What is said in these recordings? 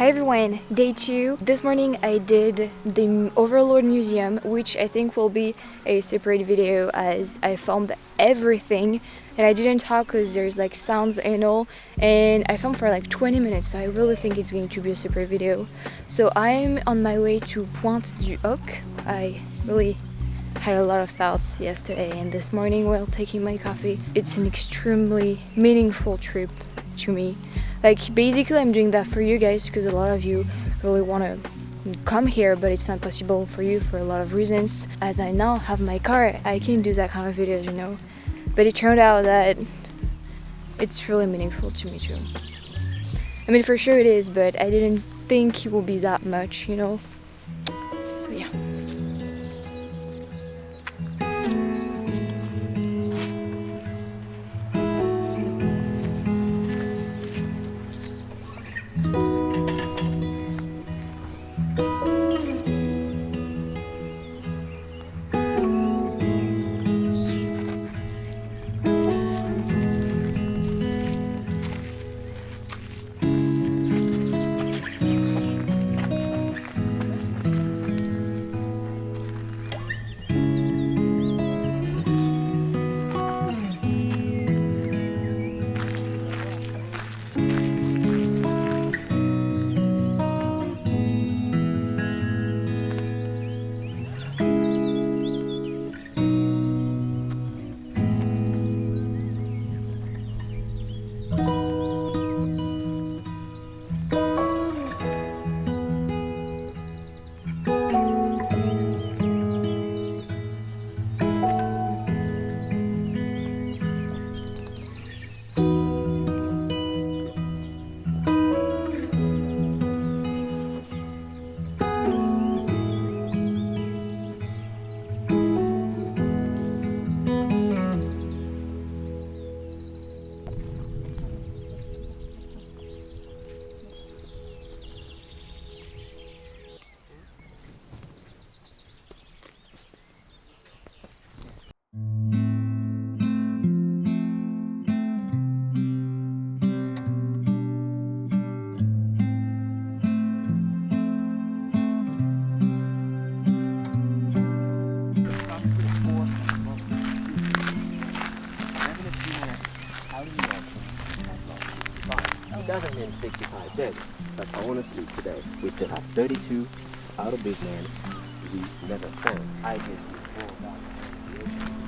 Hi everyone, day 2. This morning I did the Overlord Museum, which I think will be a separate video as I filmed everything and I didn't talk because there's like sounds and all, and I filmed for like 20 minutes, so I really think it's going to be a separate video. So I'm on my way to Pointe du Hoc. I really had a lot of thoughts yesterday and this morning while taking my coffee. It's an extremely meaningful trip to me. Like basically I'm doing that for you guys because a lot of you really want to come here, but it's not possible for you for a lot of reasons. As I now have my car, I can do that kind of videos, you know. But it turned out that it's really meaningful to me too. I mean, for sure it is, but I didn't think it would be that much, you know. So yeah. It doesn't mean 65 dead, but honestly today we still have 32 out of this land we never found. I guess this whole down in the ocean.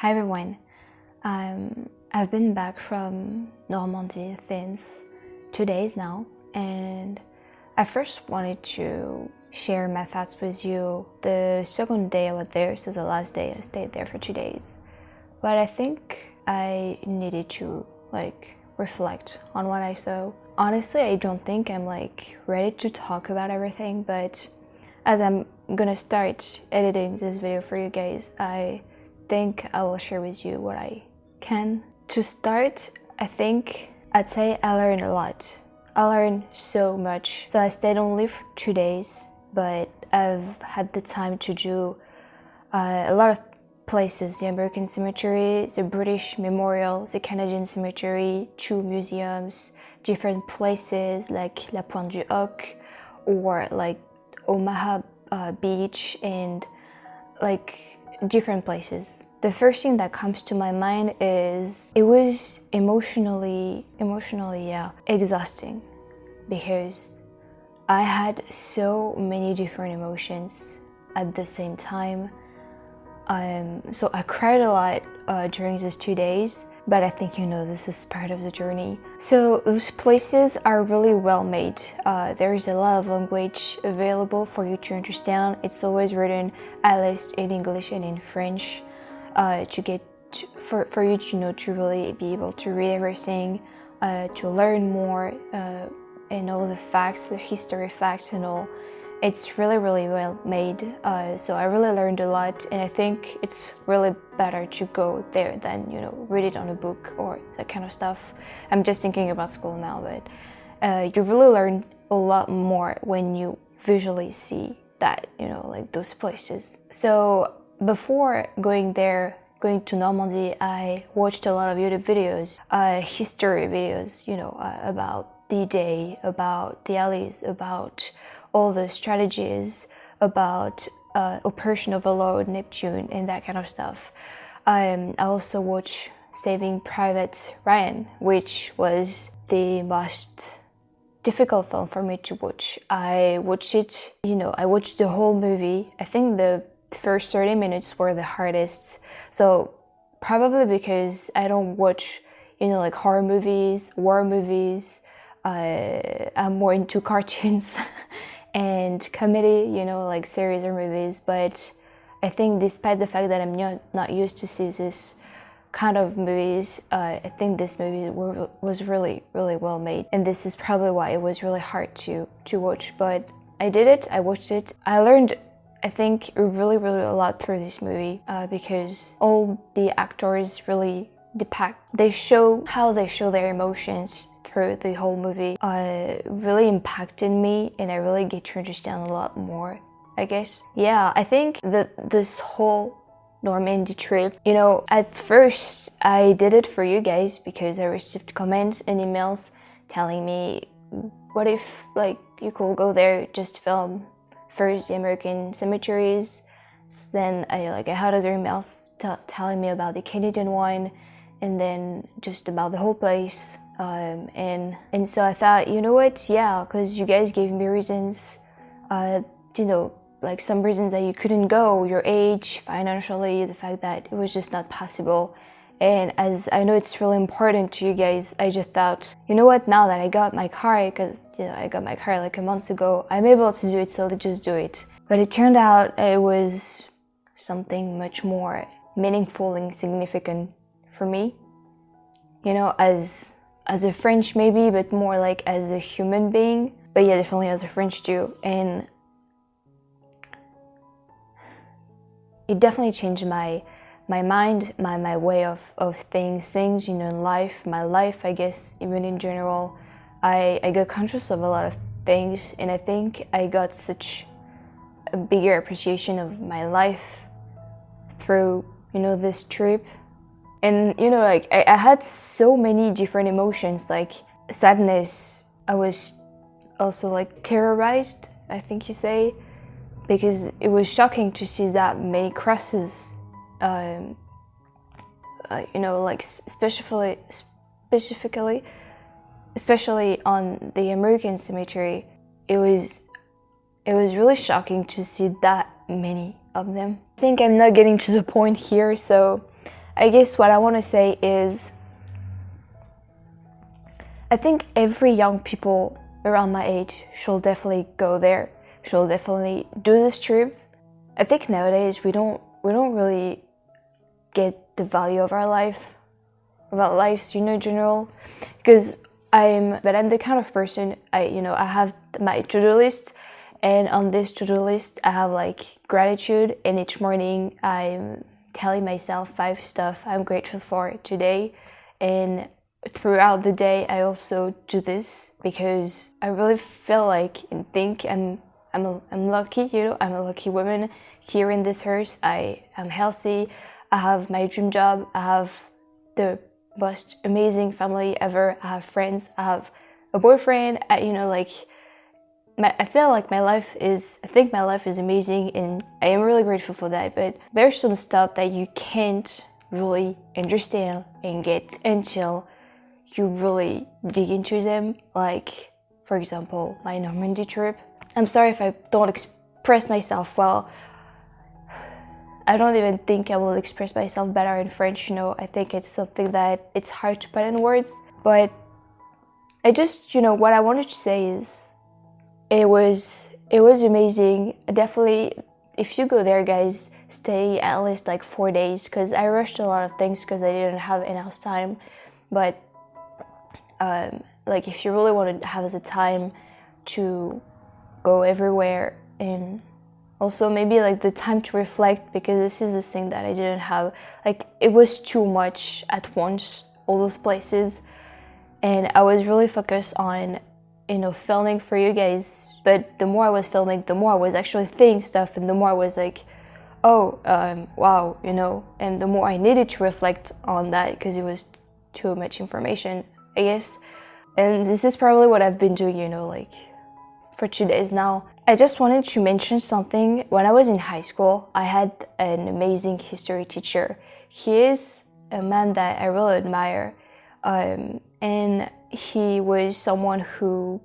Hi everyone. I've been back from Normandy since 2 days now, and I first wanted to share my thoughts with you. The second day I was there, so the last day I stayed there for 2 days. But I think I needed to reflect on what I saw. Honestly, I don't think I'm ready to talk about everything, but as I'm gonna start editing this video for you guys, I think I will share with you what I can. To start, I think I'd say I learned a lot. I learned so much. So I stayed only for 2 days, but I've had the time to do a lot of places: the American Cemetery, the British Memorial, the Canadian Cemetery, 2 museums, different places like la Pointe du Hoc, or Omaha Beach, and different places. The first thing that comes to my mind is it was emotionally exhausting, because I had so many different emotions at the same time. So I cried a lot during these 2 days, but I think this is part of the journey. So those places are really well made. There is a lot of language available for you to understand. It's always written at least in English and in French, for you to really be able to read everything, to learn more, and all the facts, the history facts and all. It's really well made, so I really learned a lot, and I think it's really better to go there than read it on a book or that kind of stuff. I'm just thinking about school now, but you really learn a lot more when you visually see that, those places. So before going to Normandy, I watched a lot of YouTube videos, history videos, about DDay, about the Allies, about all the strategies, about Operation Overlord, Neptune, and that kind of stuff. I also watched Saving Private Ryan, which was the most difficult film for me to watch. I watched it, I watched the whole movie. I think the first 30 minutes were the hardest. So probably because I don't watch, horror movies, war movies. I'm more into cartoons and comedy, series or movies. But I think despite the fact that I'm not used to see this kind of movies, I think this movie was really well made, and this is probably why it was really hard to watch. But I did it. I watched it. I learned, I think, really a lot through this movie, because all the actors really show how they show their emotions through the whole movie. Really impacted me, and I really get to understand a lot more, I guess. Yeah, I think that this whole Normandy trip, at first I did it for you guys because I received comments and emails telling me, what if you could go there, just film first the American cemeteries, then I had other emails telling me about the Canadian one, and then just about the whole place. And so I thought, you know what, yeah, because you guys gave me reasons, some reasons that you couldn't go, your age, financially, the fact that it was just not possible. And as I know it's really important to you guys, I just thought, you know what, now that I got my car, because I got my car a month ago, I'm able to do it, so let's just do it. But it turned out it was something much more meaningful and significant for me, as a French maybe, but more as a human being. But yeah, definitely as a French too. And it definitely changed my mind, my way of things, in life, my life, I guess, even in general. I got conscious of a lot of things, and I think I got such a bigger appreciation of my life through, this trip. And, I had so many different emotions, sadness. I was also, terrorized, I think you say, because it was shocking to see that many crosses, especially on the American cemetery. It was really shocking to see that many of them. I think I'm not getting to the point here, so I guess what I want to say is, I think every young people around my age should definitely go there, should definitely do this trip. I think nowadays we don't really get the value of our life, about lives, in general, because I'm the kind of person, I have my to-do list, and on this to-do list I have like gratitude, and each morning I'm telling myself 5 stuff I'm grateful for today, and throughout the day I also do this because I really feel like and think I'm lucky, I'm a lucky woman here in this earth. I am healthy, I have my dream job, I have the most amazing family ever, I have friends, I have a boyfriend, I feel like I think my life is amazing, and I am really grateful for that. But there's some stuff that you can't really understand and get until you really dig into them. Like, for example, my Normandy trip. I'm sorry if I don't express myself well. I don't even think I will express myself better in French, I think it's something that it's hard to put in words. But I just, what I wanted to say is, it was amazing. Definitely, if you go there, guys, stay at least like 4 days, because I rushed a lot of things because I didn't have enough time. But like, if you really want to have the time to go everywhere, and also maybe like the time to reflect, because this is the thing that I didn't have. Like, it was too much at once, all those places, and I was really focused on filming for you guys. But the more I was filming, the more I was actually thinking stuff, and the more I was like, wow, and the more I needed to reflect on that, because it was too much information, I guess. And this is probably what I've been doing, like for 2 days now. I just wanted to mention something. When I was in high school, I had an amazing history teacher. He is a man that I really admire, and he was the one who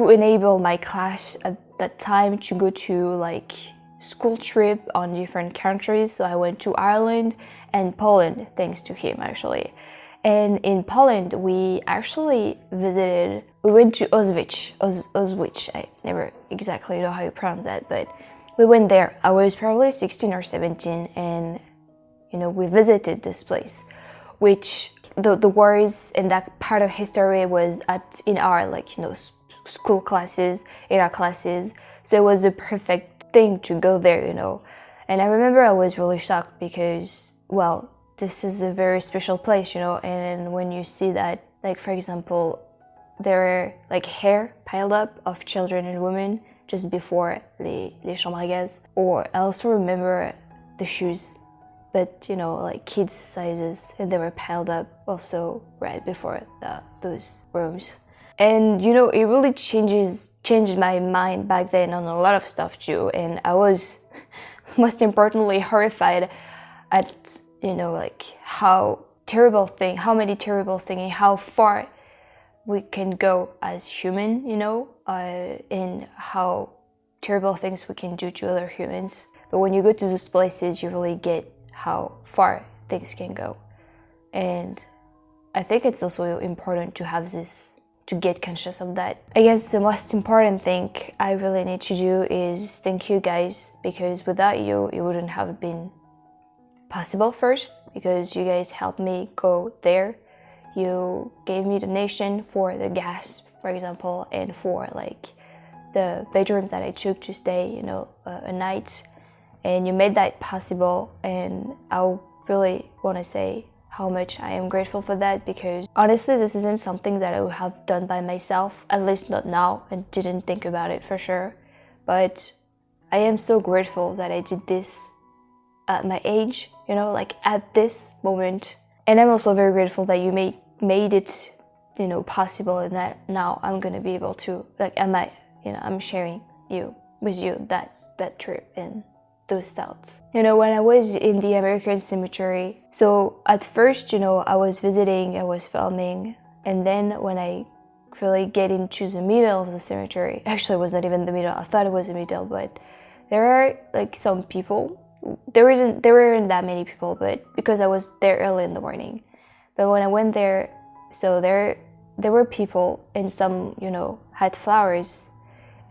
enabled my class at that time to go to like school trip on different countries. So I went to Ireland and Poland thanks to him, actually. And in Poland, we went to Auschwitz. I never exactly know how you pronounce that, but we went there. I was probably 16 or 17, and we visited this place, which the wars and that part of history was in our school classes, in our classes. So it was a perfect thing to go there, And I remember I was really shocked because, well, this is a very special place, and when you see that, like, for example, there are like hair piled up of children and women just before les chambres à gaz. Or I also remember the shoes, but like kids sizes, and they were piled up also right before those rooms. And it really changed my mind back then on a lot of stuff too, and I was most importantly horrified at how many terrible things and how far we can go as human, and how terrible things we can do to other humans. But when you go to those places, you really get how far things can go. And I think it's also important to have this, to get conscious of that. I guess the most important thing I really need to do is thank you guys, because without you, it wouldn't have been possible first, because you guys helped me go there. You gave me donation for the gas, for example, and for like the bedroom that I took to stay, a night, and you made that possible. And I really want to say how much I am grateful for that, because honestly, this isn't something that I would have done by myself, at least not now, and didn't think about it for sure. But I am so grateful that I did this at my age, at this moment. And I'm also very grateful that you made it, possible, and that now I'm gonna be able to, I'm sharing with you that trip and those thoughts. When I was in the American cemetery, so at first, I was visiting, I was filming, and then when I really get into the middle of the cemetery, actually it was not even the middle, I thought it was the middle, but there are like some people there weren't that many people, but because I was there early in the morning. But when I went there, so there were people, and some, you know, had flowers,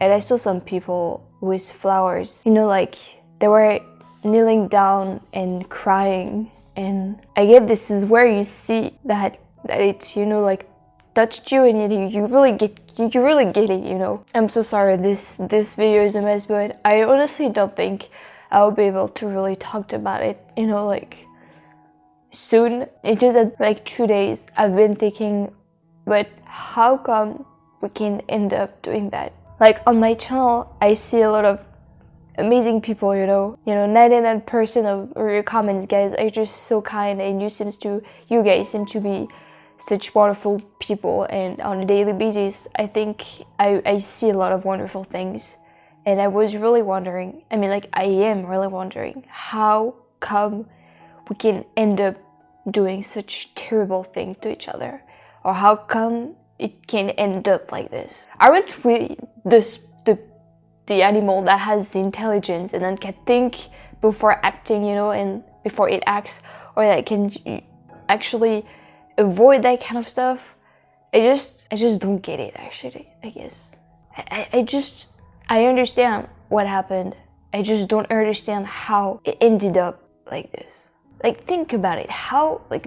and I saw some people with flowers, you know, like they were kneeling down and crying. And I guess this is where you see that it's, you know, like touched you, and you really get it, you know. I'm so sorry this video is a mess, but I honestly don't think I'll be able to really talk about it, you know, like soon. It's just that like 2 days I've been thinking, but how come we can end up doing that? Like on my channel, I see a lot of amazing people, you know, 99% of your comments, guys, are just so kind, and you guys seem to be such wonderful people, and on a daily basis, I think I see a lot of wonderful things, and I was really wondering, I mean, like, I am really wondering, how come we can end up doing such terrible things to each other, or how come it can end up like this? Aren't we the animal that has intelligence and then can think before acting, you know, and before it acts, or that can actually avoid that kind of stuff? I just don't get it, actually, I guess. I understand what happened. I just don't understand how it ended up like this. Like, think about it. How, like,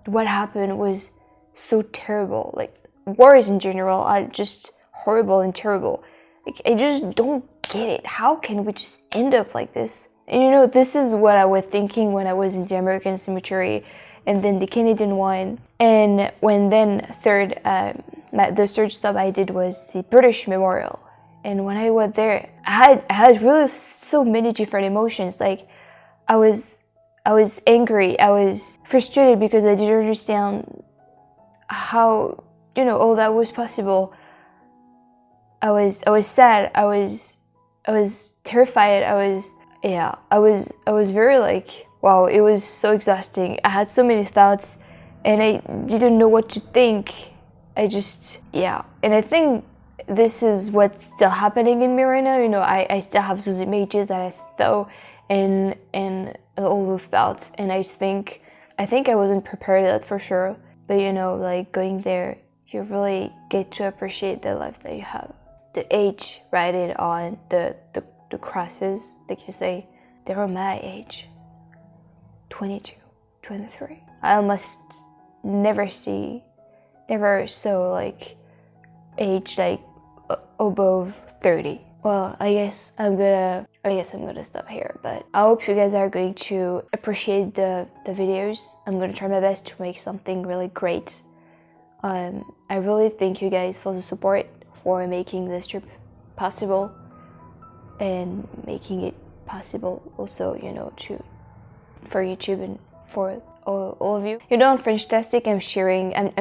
what happened was so terrible. Like, wars in general are just horrible and terrible. Like, I just don't get it. How can we just end up like this? And you know, this is what I was thinking when I was in the American cemetery, and then the Canadian one. And when then the third stop I did was the British Memorial. And when I went there, I had really so many different emotions. Like, I was angry, I was frustrated because I didn't understand how, you know, all that was possible. I was sad, I was terrified, I was very like, wow, it was so exhausting. I had so many thoughts, and I didn't know what to think. And I think this is what's still happening in me right now. You know, I still have those images that I thought, and all those thoughts, and I think I wasn't prepared for that for sure. But you know, like, going there, you really get to appreciate the life that you have. The age written on the crosses, like you say, they were my age. 22, 23. I almost never saw like age like above 30. Well, I guess I'm gonna stop here, but I hope you guys are going to appreciate the videos. I'm gonna try my best to make something really great. I really thank you guys for the support, for making this trip possible, and making it possible also, you know, for YouTube and for all of you. You know, on FrenchTastic, I'm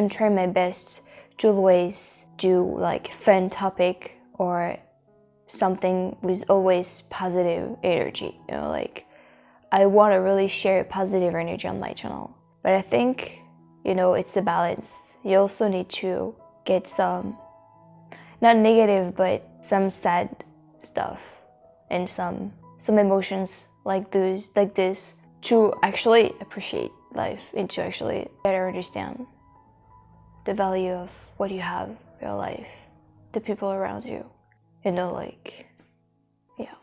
trying my best to always do like fun topic or something with always positive energy. You know, like, I want to really share positive energy on my channel. But I think, you know, it's a balance. You also need to get some, not negative, but some sad stuff and some emotions like this to actually appreciate life and to actually better understand the value of what you have in your life, the people around you, you know, like, yeah.